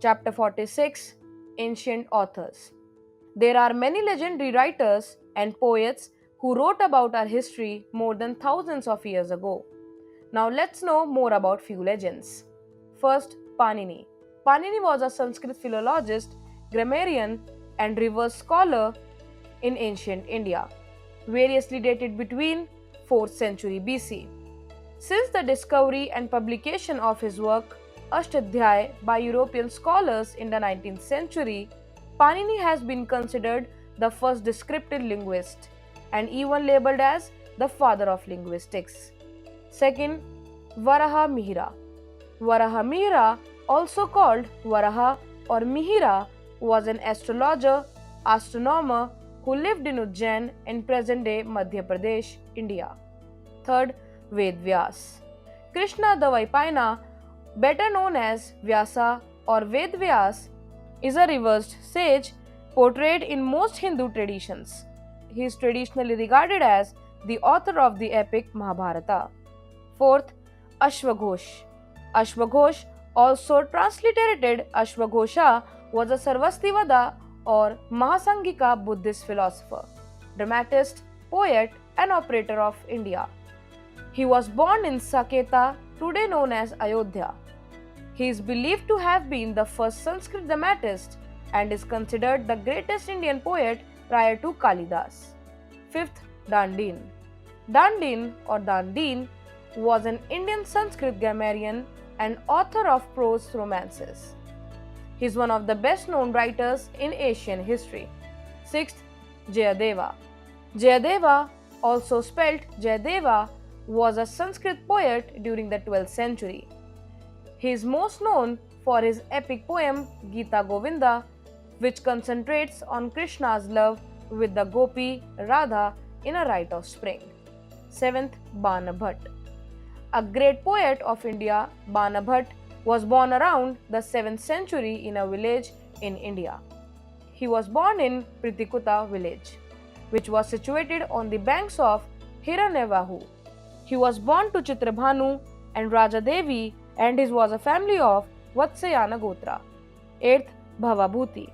Chapter 46, Ancient Authors. There are many legendary writers and poets who wrote about our history more than thousands of years ago. Now let's know more about few legends. First, Panini. Panini was a Sanskrit philologist, grammarian, and reverse scholar in ancient India, variously dated between 4th century BC. Since the discovery and publication of his work Ashtadhyay by European scholars in the 19th century, Panini has been considered the first descriptive linguist and even labeled as the father of linguistics. Second, Varaha Mihira. Varaha Mihira, also called Varaha or Mihira, was an astrologer, astronomer who lived in Ujjain in present day Madhya Pradesh, India. Third, Ved Vyas. Krishna Dvaipaina, better known as Vyasa or Ved Vyas, is a reversed sage portrayed in most Hindu traditions. He is traditionally regarded as the author of the epic Mahabharata. Fourth, Ashwaghosh. Ashwaghosh, also transliterated Ashwaghosha, was a Sarvastivada or Mahasangika Buddhist philosopher, dramatist, poet, and operator of India. He was born in Saketa, today known as Ayodhya. He is believed to have been the first Sanskrit dramatist and is considered the greatest Indian poet prior to Kalidas. Fifth, Dandin. Dandin or Dandin was an Indian Sanskrit grammarian and author of prose romances. He is one of the best known writers in Asian history. Sixth, Jayadeva. Jayadeva, also spelt Jayadeva, was a Sanskrit poet during the 12th century. He is most known for his epic poem Gita Govinda, which concentrates on Krishna's love with the gopi Radha in a rite of spring. 7th, Bana Bhatt. A great poet of India, Bana Bhatt was born around the 7th century in a village in India. He was born in Pritikuta village, which was situated on the banks of Hiranyavahu. He was born to Chitrabhanu and Raja Devi, and his was a family of Vatsayana Gotra. 8th, Bhavabhuti.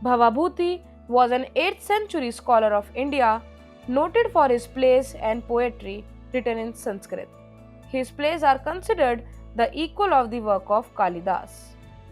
Bhavabhuti was an 8th century scholar of India, noted for his plays and poetry written in Sanskrit. His plays are considered the equal of the work of Kalidas.